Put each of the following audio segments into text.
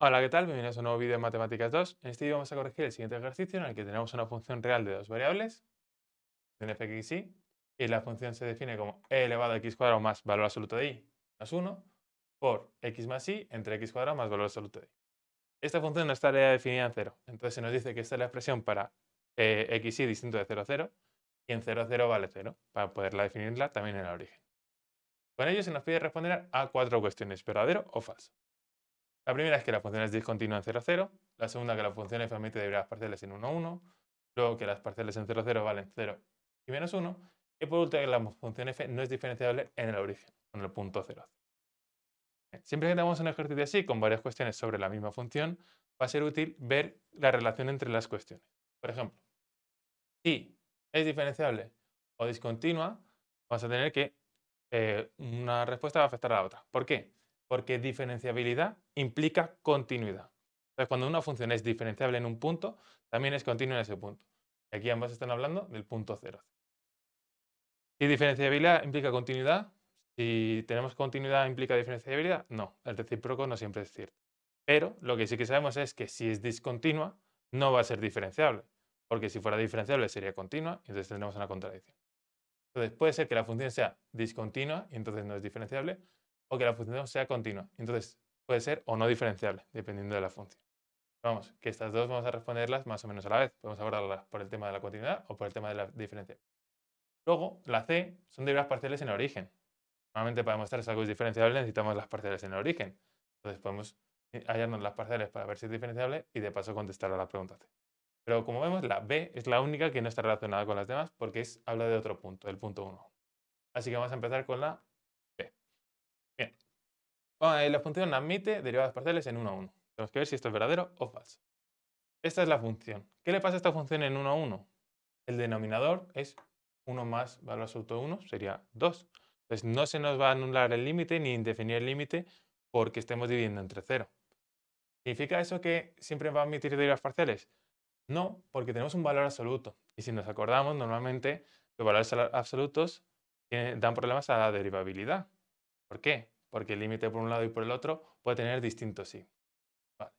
Hola, ¿qué tal? Bienvenidos a un nuevo vídeo de Matemáticas 2. En este vídeo vamos a corregir el siguiente ejercicio en el que tenemos una función real de dos variables, un fxy, y la función se define como e elevado a x cuadrado más valor absoluto de y más 1 por x más y entre x cuadrado más valor absoluto de y. Esta función no está definida en cero, entonces se nos dice que esta es la expresión para xy distinto de 0, 0, y en 0, 0 vale 0, para poderla definirla también en el origen. Con ello se nos pide responder a cuatro cuestiones, verdadero o falso. La primera es que la función es discontinua en 0, 0. La segunda, que la función f admite derivadas parciales en 1, 1. Luego, que las parciales en 0, 0 valen 0 y menos 1. Y por último, que la función f no es diferenciable en el origen, en el punto 0. Siempre que tengamos un ejercicio así, con varias cuestiones sobre la misma función, va a ser útil ver la relación entre las cuestiones. Por ejemplo, si es diferenciable o discontinua, vamos a tener que una respuesta va a afectar a la otra. ¿Por qué? Porque diferenciabilidad implica continuidad. Entonces, cuando una función es diferenciable en un punto, también es continua en ese punto. Y aquí ambos están hablando del punto 0. ¿Y diferenciabilidad implica continuidad? Si tenemos continuidad, ¿implica diferenciabilidad? No, el recíproco no siempre es cierto. Pero lo que sí que sabemos es que si es discontinua, no va a ser diferenciable. Porque si fuera diferenciable sería continua, y entonces tendremos una contradicción. Entonces puede ser que la función sea discontinua y entonces no es diferenciable, o que la función sea continua. Entonces puede ser o no diferenciable, dependiendo de la función. Vamos, que estas dos vamos a responderlas más o menos a la vez. Podemos abordarlas por el tema de la continuidad o por el tema de la diferencia. Luego, la C son derivadas parciales en el origen. Normalmente para demostrar si algo es diferenciable necesitamos las parciales en el origen. Entonces podemos hallarnos las parciales para ver si es diferenciable y de paso contestar a la pregunta C. Pero como vemos, la B es la única que no está relacionada con las demás porque habla de otro punto, el punto 1. Así que vamos a empezar con la B. Bien. La función admite derivadas parciales en 1 a 1. Tenemos que ver si esto es verdadero o falso. Esta es la función. ¿Qué le pasa a esta función en 1 a 1? El denominador es 1 más valor absoluto de 1, sería 2. Entonces no se nos va a anular el límite ni indefinir el límite porque estemos dividiendo entre 0. ¿Significa eso que siempre va a admitir derivadas parciales? No, porque tenemos un valor absoluto. Y si nos acordamos, normalmente los valores absolutos dan problemas a la derivabilidad. ¿Por qué? Porque el límite por un lado y por el otro puede tener distintos signos. Vale.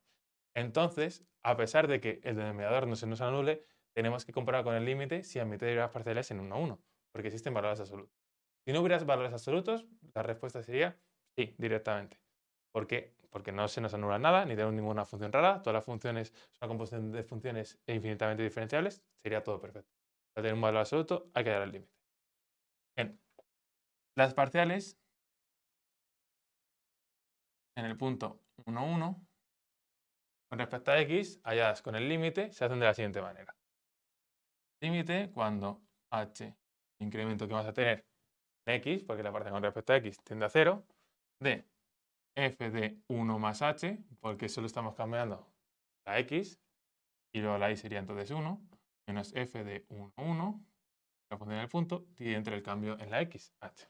Entonces, a pesar de que el denominador no se nos anule, tenemos que comparar con el límite si admite derivadas parciales en 1 a 1, porque existen valores absolutos. Si no hubiera valores absolutos, la respuesta sería sí, directamente. ¿Por qué? Porque no se nos anula nada, ni tenemos ninguna función rara, todas las funciones son una composición de funciones infinitamente diferenciables, sería todo perfecto. Para tener un valor absoluto hay que dar el límite. Bien, las parciales en el punto 1, 1, con respecto a x, halladas con el límite, se hacen de la siguiente manera. Límite cuando h, incremento que vamos a tener en x, porque la parte con respecto a x tiende a 0, de f de 1 más h, porque solo estamos cambiando la x, y luego la y sería entonces 1, menos f de 1, 1, la función del punto, y entre el cambio en la x, h.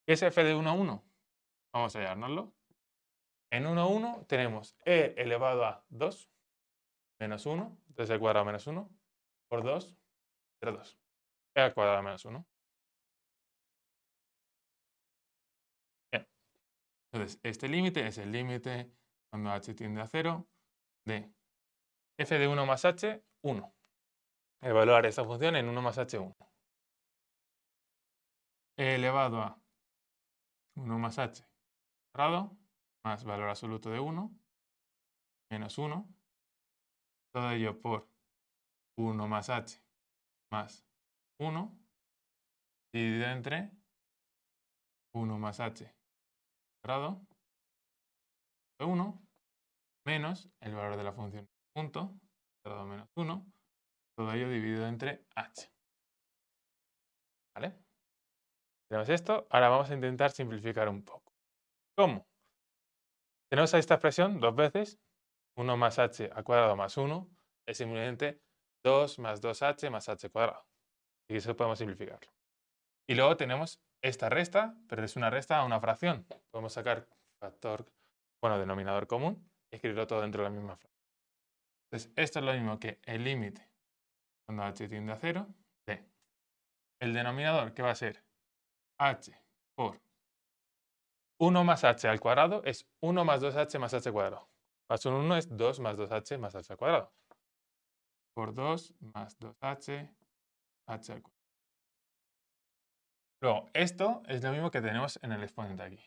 ¿Qué es f de 1, 1? Vamos a hallárnoslo. En 1, 1 tenemos e elevado a 2 menos 1, entonces el cuadrado menos 1, por 2, entre 2. E al cuadrado menos 1. Bien. Entonces, este límite es el límite cuando h tiende a 0 de f de 1 más h, 1. Evaluar esta función en 1 más h, 1. E elevado a 1 más h cuadrado más valor absoluto de 1 menos 1. Todo ello por 1 más h más 1 dividido entre 1 más h cuadrado de 1 menos el valor de la función punto cuadrado menos 1. Todo ello dividido entre h. ¿Vale? Tenemos esto. Ahora vamos a intentar simplificar un poco. ¿Cómo? Tenemos esta expresión dos veces. 1 más h al cuadrado más 1 es simplemente 2 más 2h más h cuadrado. Y eso podemos simplificarlo. Y luego tenemos esta resta, pero es una resta a una fracción. Podemos sacar factor, denominador común y escribirlo todo dentro de la misma fracción. Entonces, esto es lo mismo que el límite cuando h tiende a 0 de el denominador, que va a ser h por 1 más h al cuadrado, es 1 más 2h más h cuadrado. Paso 1 es 2 más 2h más h al cuadrado. Por 2 más 2h, h al cuadrado. Luego, esto es lo mismo que tenemos en el exponente aquí.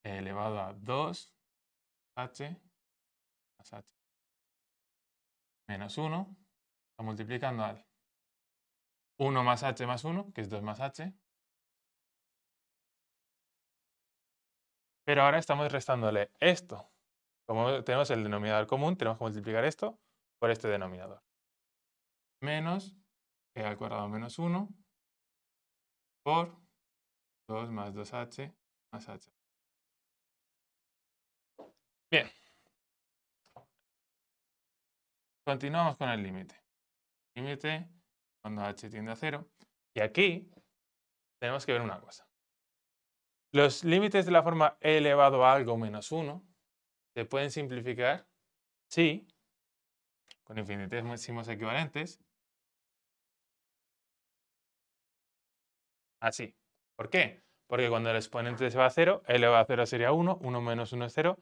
Elevado a 2h más h menos 1. Está multiplicando al 1 más h más 1, que es 2 más h. Pero ahora estamos restándole esto. Como tenemos el denominador común, tenemos que multiplicar esto por este denominador. Menos e al cuadrado menos 1 por 2 más 2h más h. Bien. Continuamos con el límite. Límite cuando h tiende a 0. Y aquí tenemos que ver una cosa. Los límites de la forma e elevado a algo menos 1 se pueden simplificar si, con infinitesimos equivalentes, así. ¿Por qué? Porque cuando el exponente se va a 0, e elevado a 0 sería 1, 1 menos 1 es 0,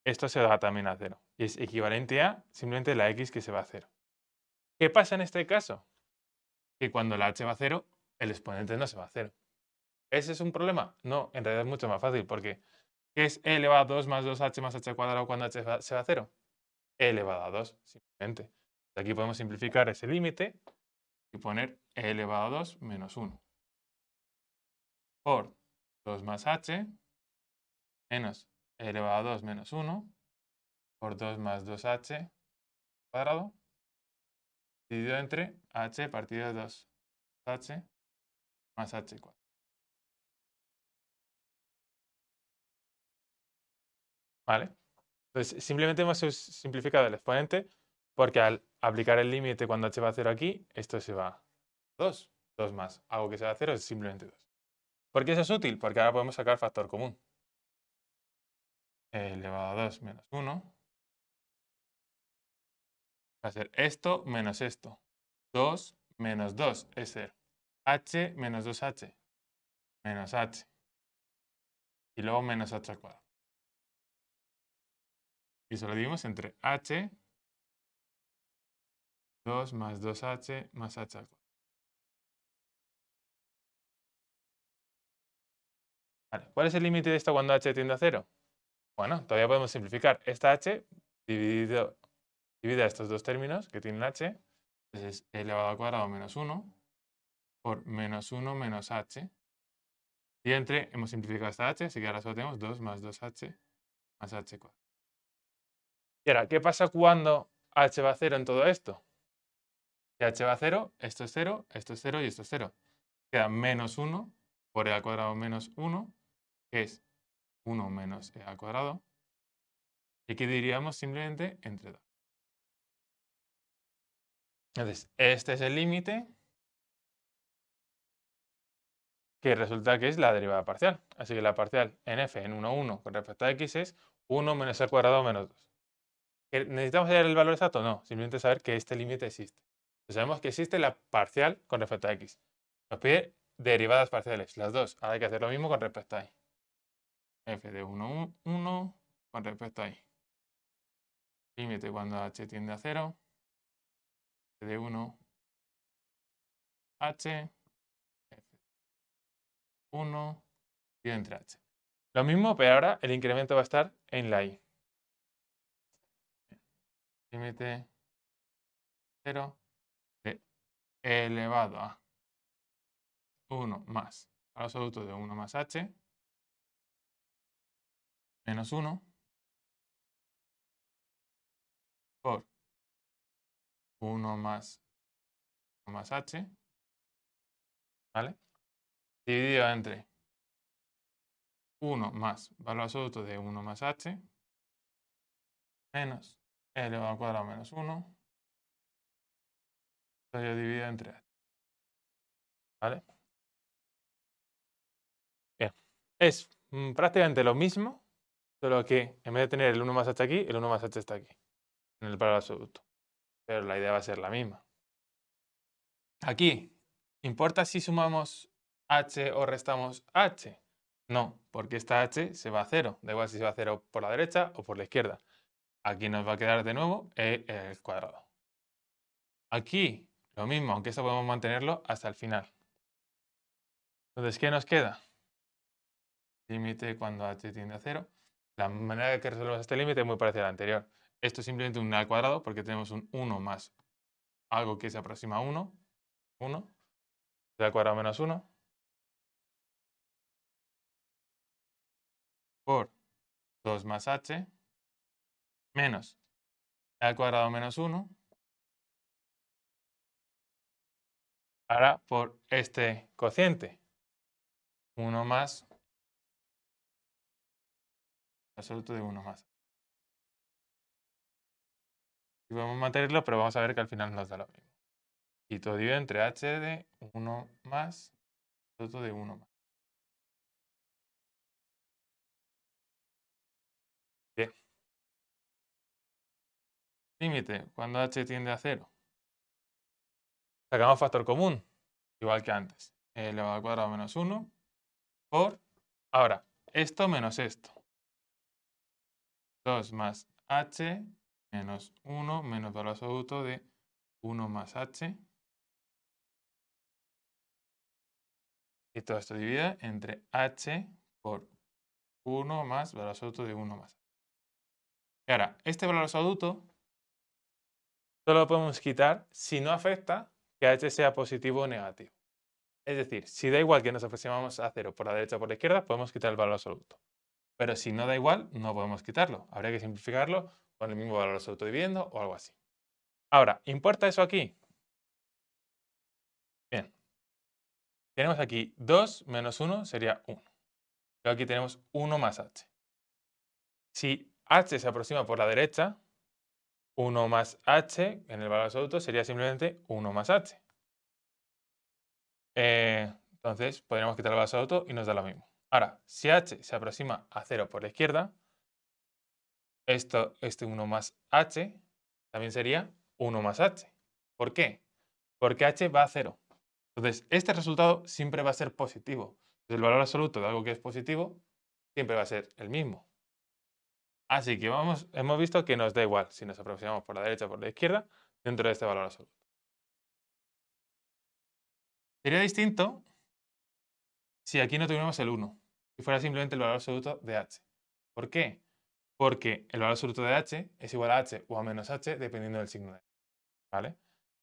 esto se va también a 0. Y es equivalente a simplemente la x que se va a 0. ¿Qué pasa en este caso? Que cuando la h va a 0, el exponente no se va a 0. ¿Ese es un problema? No, en realidad es mucho más fácil, porque ¿qué es e elevado a 2 más 2h más h al cuadrado cuando h se va a 0? E elevado a 2, simplemente. Aquí podemos simplificar ese límite y poner e elevado a 2 menos 1 por 2 más h menos e elevado a 2 menos 1 por 2 más 2h cuadrado dividido entre h partido de 2h más h cuadrado. ¿Vale? Entonces, simplemente hemos simplificado el exponente porque al aplicar el límite cuando h va a 0 aquí, esto se va a 2. 2 más algo que se va a 0 es simplemente 2. ¿Por qué eso es útil? Porque ahora podemos sacar factor común. E elevado a 2 menos 1 va a ser esto menos esto. 2 menos 2 es 0. H menos 2h menos h. Y luego menos h al cuadrado. Y eso lo dividimos entre h, 2 más 2h más h al cuadrado. Vale. ¿Cuál es el límite de esto cuando h tiende a 0? Bueno, todavía podemos simplificar. Esta h divide a estos dos términos que tienen h. Entonces es elevado al cuadrado menos 1 por menos 1 menos h. Y entre, hemos simplificado esta h, así que ahora solo tenemos 2 más 2h más h cuadrado. Y ahora, ¿qué pasa cuando h va a 0 en todo esto? Si h va a 0, esto es 0, esto es 0 y esto es 0. Queda menos 1 por e al cuadrado menos 1, que es 1 menos e al cuadrado. Y aquí diríamos simplemente entre 2. Entonces, este es el límite que resulta que es la derivada parcial. Así que la parcial en f en 1, 1 con respecto a x es 1 menos e al cuadrado menos 2. ¿Necesitamos hallar el valor exacto? No, simplemente saber que este límite existe. Pues sabemos que existe la parcial con respecto a x. Nos pide derivadas parciales, las dos. Ahora hay que hacer lo mismo con respecto a y. F de 1, 1 con respecto a y. Límite cuando h tiende a 0. F de 1, h, f de 1 y entre h. Lo mismo, pero ahora el incremento va a estar en la y. Límite 0 de e elevado a 1 más al absoluto de 1 más h menos 1 por 1 más h, ¿vale? Dividido entre 1 más valor absoluto de 1 más h menos e elevado al cuadrado menos 1, todo dividido entre h, ¿vale? Bien, es prácticamente lo mismo, solo que en vez de tener el 1 más h aquí, el 1 más h está aquí, en el valor absoluto. Pero la idea va a ser la misma. Aquí, ¿importa si sumamos h o restamos h? No, porque esta h se va a 0. Da igual si se va a 0 por la derecha o por la izquierda. Aquí nos va a quedar de nuevo el cuadrado. Aquí lo mismo, aunque esto podemos mantenerlo hasta el final. Entonces, ¿qué nos queda? Límite cuando h tiende a 0. La manera que resolvemos este límite es muy parecida a la anterior. Esto es simplemente un al cuadrado porque tenemos un 1 más algo que se aproxima a 1, 1, al cuadrado menos 1, por 2 más h, menos al cuadrado menos 1, ahora por este cociente, 1 más absoluto de 1 más. Y podemos mantenerlo, pero vamos a ver que al final nos da lo mismo. Y todo dividido entre h de 1 más absoluto de 1 más. Bien. Límite cuando h tiende a 0. Sacamos factor común, igual que antes. Elevado al cuadrado menos 1 por, ahora, esto menos esto. 2 más h menos 1 menos valor absoluto de 1 más h. Y todo esto divide entre h por 1 más valor absoluto de 1 más h. Y ahora, este valor absoluto solo lo podemos quitar si no afecta que h sea positivo o negativo. Es decir, si da igual que nos aproximamos a 0 por la derecha o por la izquierda, podemos quitar el valor absoluto. Pero si no da igual, no podemos quitarlo. Habría que simplificarlo con el mismo valor absoluto dividiendo o algo así. Ahora, ¿importa eso aquí? Bien. Tenemos aquí 2 menos 1 sería 1. Luego aquí tenemos 1 más h. Si h se aproxima por la derecha, 1 más h en el valor absoluto sería simplemente 1 más h. Entonces podríamos quitar el valor absoluto y nos da lo mismo. Ahora, si h se aproxima a 0 por la izquierda, este 1 más h también sería 1 más h. ¿Por qué? Porque h va a 0. Entonces, este resultado siempre va a ser positivo. El valor absoluto de algo que es positivo siempre va a ser el mismo. Así que hemos visto que nos da igual si nos aproximamos por la derecha o por la izquierda dentro de este valor absoluto. Sería distinto si aquí no tuviéramos el 1 y fuera simplemente el valor absoluto de h. ¿Por qué? Porque el valor absoluto de h es igual a h o a menos h dependiendo del signo de h. ¿Vale?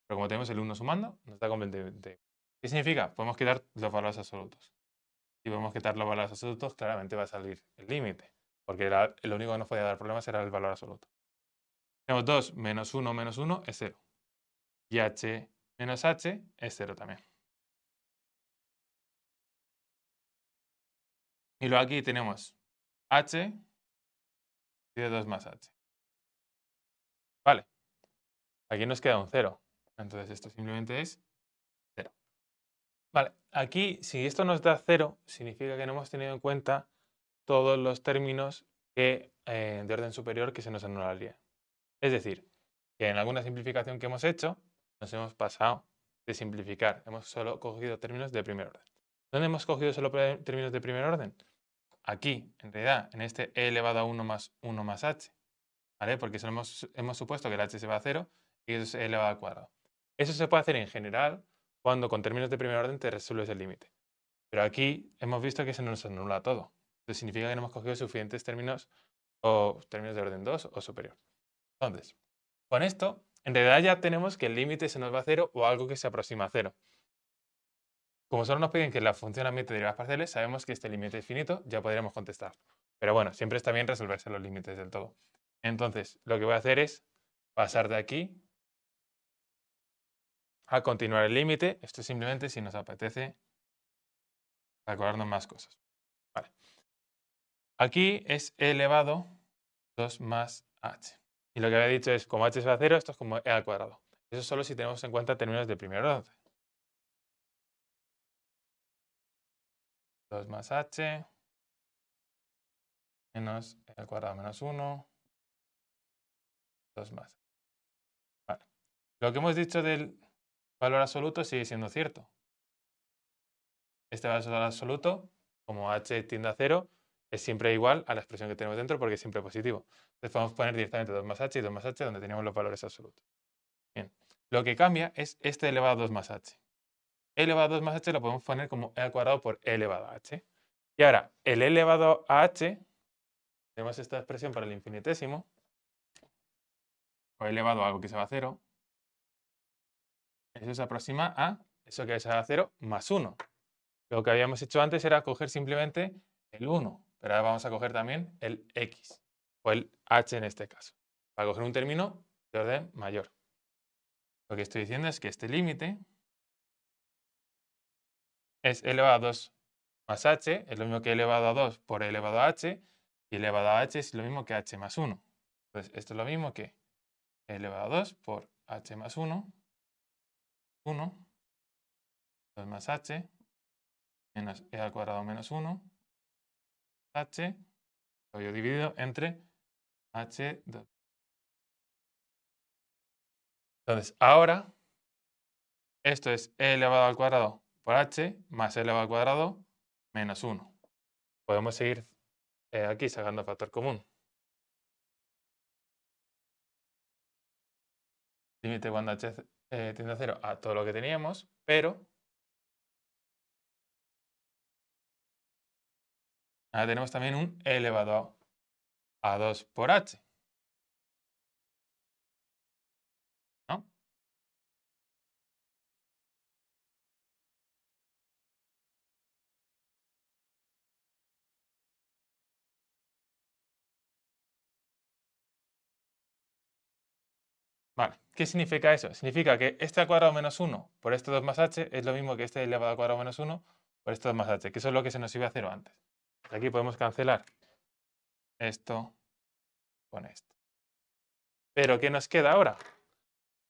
Pero como tenemos el 1 sumando, nos da completamente igual. ¿Qué significa? Podemos quitar los valores absolutos. Si podemos quitar los valores absolutos, claramente va a salir el límite, porque lo único que nos podía dar problemas era el valor absoluto. Tenemos 2 menos 1 es 0. Y h menos h es 0 también. Y luego aquí tenemos h y de 2 más h. Vale. Aquí nos queda un 0. Entonces esto simplemente es 0. Vale. Aquí, si esto nos da 0, significa que no hemos tenido en cuenta todos los términos de orden superior que se nos anularían. Es decir, que en alguna simplificación que hemos hecho, nos hemos pasado de simplificar. Hemos solo cogido términos de primer orden. ¿Dónde hemos cogido solo términos de primer orden? Aquí, en realidad, en este e elevado a 1 más h. ¿Vale? Porque solo hemos supuesto que el h se va a 0 y eso es e elevado al cuadrado. Eso se puede hacer en general cuando con términos de primer orden te resuelves el límite. Pero aquí hemos visto que se nos anula todo. Eso significa que no hemos cogido suficientes términos o términos de orden 2 o superior. Entonces, con esto, en realidad ya tenemos que el límite se nos va a 0 o algo que se aproxima a 0. Como solo nos piden que la función admite derivadas parciales, sabemos que este límite es finito, ya podríamos contestar. Pero bueno, siempre está bien resolverse los límites del todo. Entonces, lo que voy a hacer es pasar de aquí a continuar el límite. Esto es simplemente si nos apetece acordarnos más cosas. Vale. Aquí es e elevado 2 más h. Y lo que había dicho es, como h es a 0, esto es como e al cuadrado. Eso solo si tenemos en cuenta términos de primer orden. 2 más h menos e al cuadrado menos 1, 2 más. Vale. Lo que hemos dicho del valor absoluto sigue siendo cierto. Este valor absoluto, como h tiende a 0, es siempre igual a la expresión que tenemos dentro porque es siempre positivo. Entonces podemos poner directamente 2 más h y 2 más h donde teníamos los valores absolutos. Bien, lo que cambia es este elevado a 2 más h. E elevado a 2 más h lo podemos poner como e al cuadrado por e elevado a h. Y ahora, el e elevado a h, tenemos esta expresión para el infinitésimo, o elevado a algo que se va a 0, eso se aproxima a eso que se va a 0 más 1. Lo que habíamos hecho antes era coger simplemente el 1, pero ahora vamos a coger también el x, o el h en este caso, para coger un término de orden mayor. Lo que estoy diciendo es que este límite es e elevado a 2 más h, es lo mismo que e elevado a 2 por e elevado a h, y e elevado a h es lo mismo que h más 1. Entonces, esto es lo mismo que e elevado a 2 por h más 1, 2 más h, menos e al cuadrado menos 1, h, lo he dividido entre h2. Entonces, ahora, esto es e elevado al cuadrado por h más e elevado al cuadrado menos 1. Podemos seguir aquí sacando factor común. Límite cuando h tiende a 0 a todo lo que teníamos, pero ahora tenemos también un e elevado a 2 por h, ¿no? Vale, ¿qué significa eso? Significa que este al cuadrado menos 1 por este 2 más h es lo mismo que este elevado al cuadrado menos 1 por este 2 más h, que eso es lo que se nos iba a 0 antes. Aquí podemos cancelar esto con esto. Pero ¿qué nos queda ahora?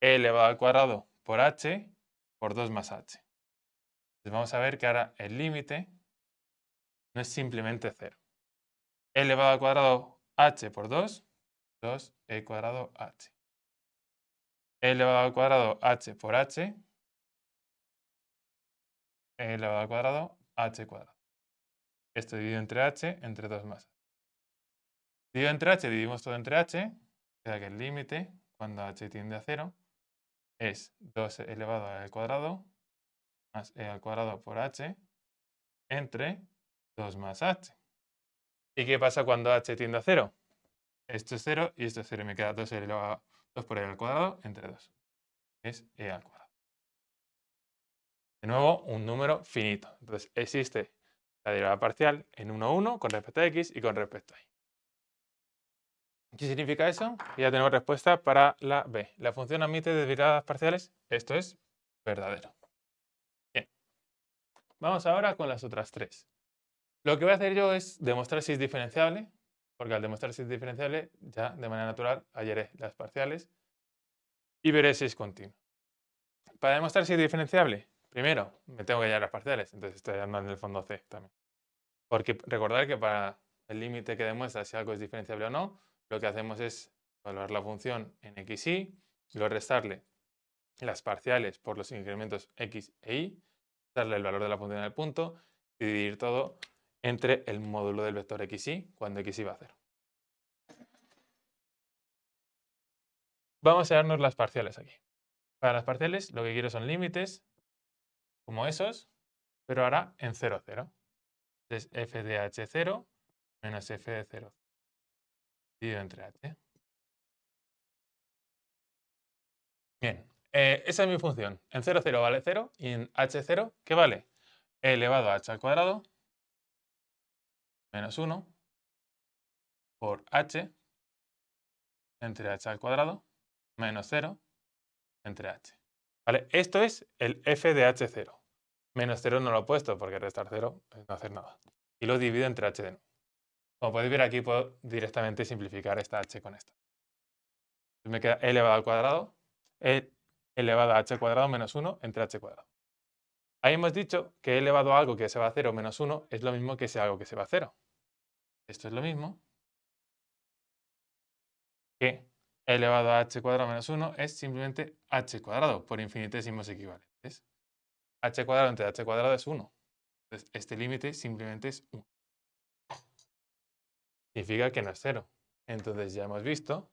E elevado al cuadrado por h por 2 más h. Entonces vamos a ver que ahora el límite no es simplemente 0. E elevado al cuadrado h por 2, 2e cuadrado h. E elevado al cuadrado h por h, e elevado al cuadrado h cuadrado. Esto dividido entre h entre 2 más h. Dividido entre h, dividimos todo entre h, queda que el límite, cuando h tiende a 0, es 2 elevado al cuadrado más e al cuadrado por h entre 2 más h. ¿Y qué pasa cuando h tiende a 0? Esto es 0 y esto es 0. Me queda 2 elevado a 2 por e al cuadrado entre 2. Es e al cuadrado. De nuevo, un número finito. Entonces, existe la derivada parcial en 1, 1 con respecto a x y con respecto a y. ¿Qué significa eso? Ya tenemos respuesta para la b. La función admite derivadas parciales. Esto es verdadero. Bien. Vamos ahora con las otras tres. Lo que voy a hacer yo es demostrar si es diferenciable, porque al demostrar si es diferenciable, ya de manera natural hallaré las parciales y veré si es continuo. Para demostrar si es diferenciable, primero me tengo que hallar las parciales, entonces estoy hallando en el fondo C también. Porque recordar que para el límite que demuestra si algo es diferenciable o no, lo que hacemos es evaluar la función en x, y luego restarle las parciales por los incrementos x e y, darle el valor de la función en el punto y dividir todo entre el módulo del vector x, y cuando x va a 0. Vamos a darnos las parciales aquí. Para las parciales lo que quiero son límites como esos, pero ahora en 0, 0. Entonces f de h0 menos f de 0 dividido entre h. Bien, esa es mi función. En 0, 0 vale 0 y en h0, ¿qué vale? E elevado a h al cuadrado menos 1 por h entre h al cuadrado menos 0 entre h. ¿Vale? Esto es el f de h0. Menos 0 no lo he puesto porque restar 0 es no hacer nada. Y lo divido entre h de nuevo. Como podéis ver aquí puedo directamente simplificar esta h con esta. Me queda e elevado al cuadrado, e elevado a h cuadrado menos 1 entre h cuadrado. Ahí hemos dicho que e elevado a algo que se va a 0 menos 1 es lo mismo que ese algo que se va a 0. Esto es lo mismo que e elevado a h cuadrado menos 1 es simplemente h cuadrado por infinitésimos equivalentes. H cuadrado entre h cuadrado es 1. Entonces, este límite simplemente es 1. significa que no es 0. Entonces ya hemos visto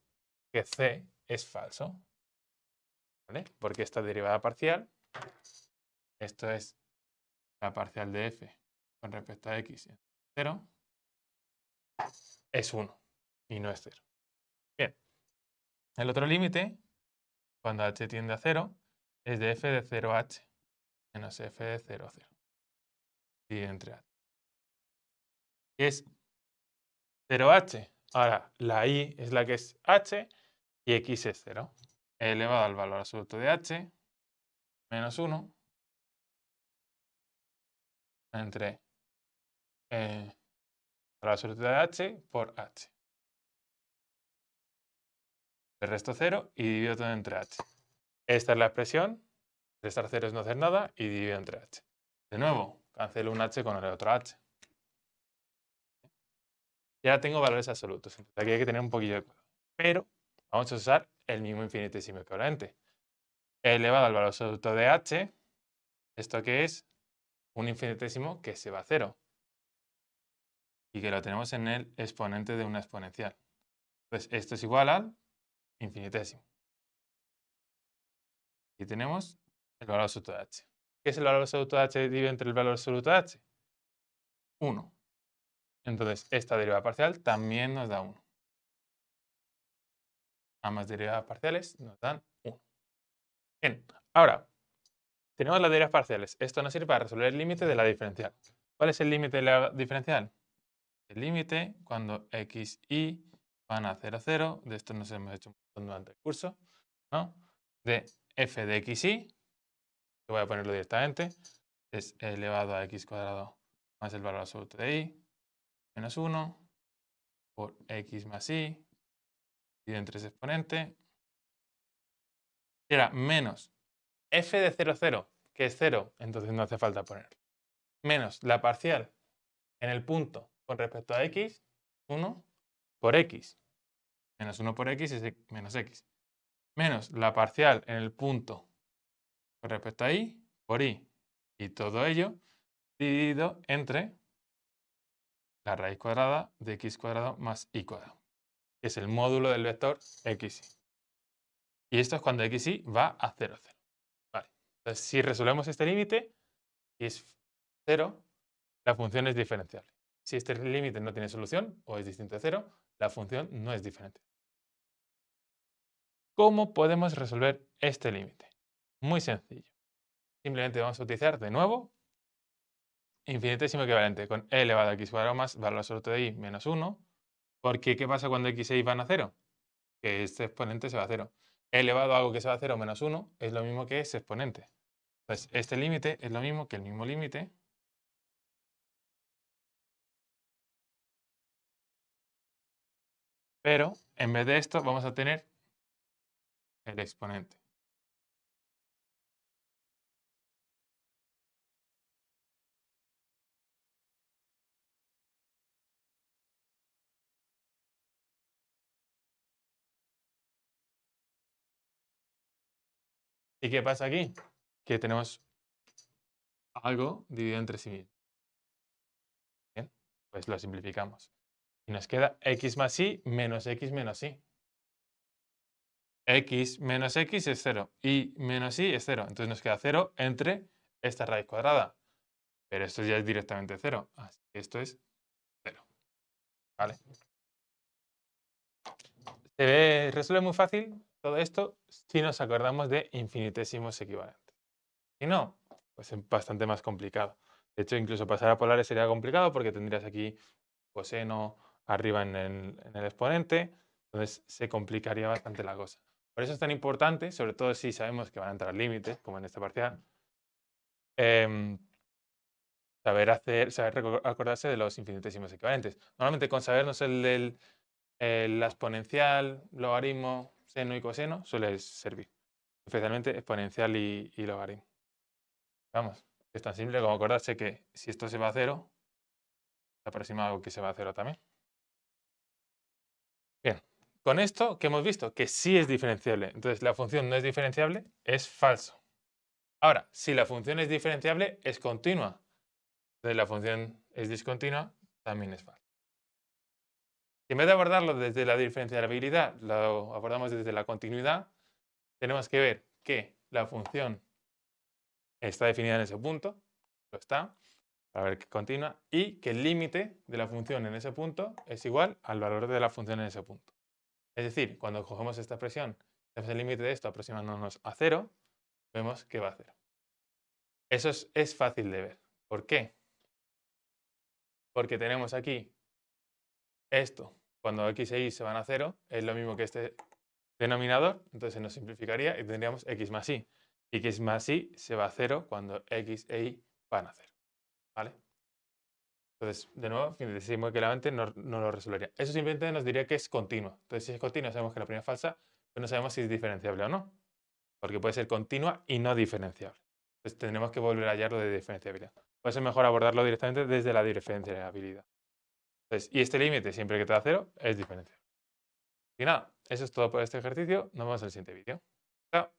que c es falso, ¿vale? Porque esta derivada parcial, esto es la parcial de f con respecto a x, 0, es 1 y no es 0. Bien, el otro límite, cuando h tiende a 0, es de f de 0h menos f de 0, 0. Y entre h. ¿Qué es 0h? Ahora, la y es la que es h y x es 0. Elevado al valor absoluto de h menos 1 entre valor absoluto de h por h. El resto 0 y divido todo entre h. Esta es la expresión. Restar 0 es no hacer nada y divido entre h. De nuevo, cancelo un h con el otro h. Ya tengo valores absolutos. Entonces aquí hay que tener un poquillo de cuidado. Pero vamos a usar el mismo infinitésimo equivalente. Elevado al valor absoluto de h, ¿esto qué es? Un infinitésimo que se va a 0. Y que lo tenemos en el exponente de una exponencial. Pues esto es igual al infinitésimo. Y tenemos el valor absoluto de h. ¿Qué es el valor absoluto de h dividido entre el valor absoluto de h? 1. Entonces, esta derivada parcial también nos da 1. Ambas derivadas parciales nos dan 1. Bien, ahora, tenemos las derivas parciales. Esto nos sirve para resolver el límite de la diferencial. ¿Cuál es el límite de la diferencial? El límite cuando x y van a 0, 0, de esto nos hemos hecho un montón durante el curso, ¿no? De f de xy, que voy a ponerlo directamente, es elevado a x cuadrado más el valor absoluto de y, menos 1 por x más y, dividido entre ese exponente, era menos f de 0, 0, que es 0, entonces no hace falta poner, menos la parcial en el punto con respecto a x, 1 por x, menos 1 por x es menos x, menos la parcial en el punto con respecto a y por y, y todo ello dividido entre la raíz cuadrada de x cuadrado más y cuadrado, que es el módulo del vector xy. Y esto es cuando xy va a 0, 0. Vale. Entonces, si resolvemos este límite y es 0, la función es diferenciable. Si este límite no tiene solución o es distinto de 0, la función no es diferente. ¿Cómo podemos resolver este límite? Muy sencillo. Simplemente vamos a utilizar de nuevo infinitésimo equivalente con e elevado a x cuadrado más valor absoluto de y menos 1. Porque ¿qué pasa cuando x e y van a 0? Que este exponente se va a 0. E elevado a algo que se va a 0 menos 1 es lo mismo que ese exponente. Entonces, este límite es lo mismo que el mismo límite pero en vez de esto vamos a tener el exponente. ¿Y qué pasa aquí? Que tenemos algo dividido entre sí mismo. Bien, pues lo simplificamos. Y nos queda x más y menos x menos y. X menos x es 0 y menos y es 0. Entonces nos queda 0 entre esta raíz cuadrada. Pero esto ya es directamente 0. Así que esto es 0. ¿Vale? Se resuelve muy fácil todo esto si nos acordamos de infinitesimos equivalentes. Si no, pues es bastante más complicado. De hecho, incluso pasar a polares sería complicado porque tendrías aquí coseno arriba en el exponente, entonces se complicaría bastante la cosa. Por eso es tan importante, sobre todo si sabemos que van a entrar límites, como en esta parcial, saber acordarse de los infinitesimos equivalentes. Normalmente con sabernos la exponencial, logaritmo, seno y coseno suele servir, especialmente exponencial y logaritmo. Vamos, es tan simple como acordarse que si esto se va a 0, se aproxima a algo que se va a 0 también. Bien, con esto, ¿qué hemos visto? Que sí es diferenciable. Entonces, la función no es diferenciable, es falso. Ahora, si la función es diferenciable, es continua. Entonces, la función es discontinua, también es falso. Si en vez de abordarlo desde la diferenciabilidad, lo abordamos desde la continuidad, tenemos que ver que la función está definida en ese punto, lo está, para ver que continua, y que el límite de la función en ese punto es igual al valor de la función en ese punto. Es decir, cuando cogemos esta expresión, hacemos el límite de esto aproximándonos a 0, vemos que va a 0. Eso es fácil de ver. ¿Por qué? Porque tenemos aquí esto, cuando x e y se van a 0, es lo mismo que este denominador, entonces se nos simplificaría y tendríamos x más y. Y x más y se va a 0 cuando x e y van a 0. ¿Vale? Entonces, de nuevo, claramente no lo resolvería. Eso simplemente nos diría que es continuo. Entonces, si es continua, sabemos que la primera es falsa, pero no sabemos si es diferenciable o no. Porque puede ser continua y no diferenciable. Entonces, tendremos que volver a hallarlo de diferenciabilidad. Puede ser mejor abordarlo directamente desde la diferenciabilidad. Entonces, y este límite, siempre que te da 0, es diferenciable. Y nada, eso es todo por este ejercicio. Nos vemos en el siguiente vídeo. Chao.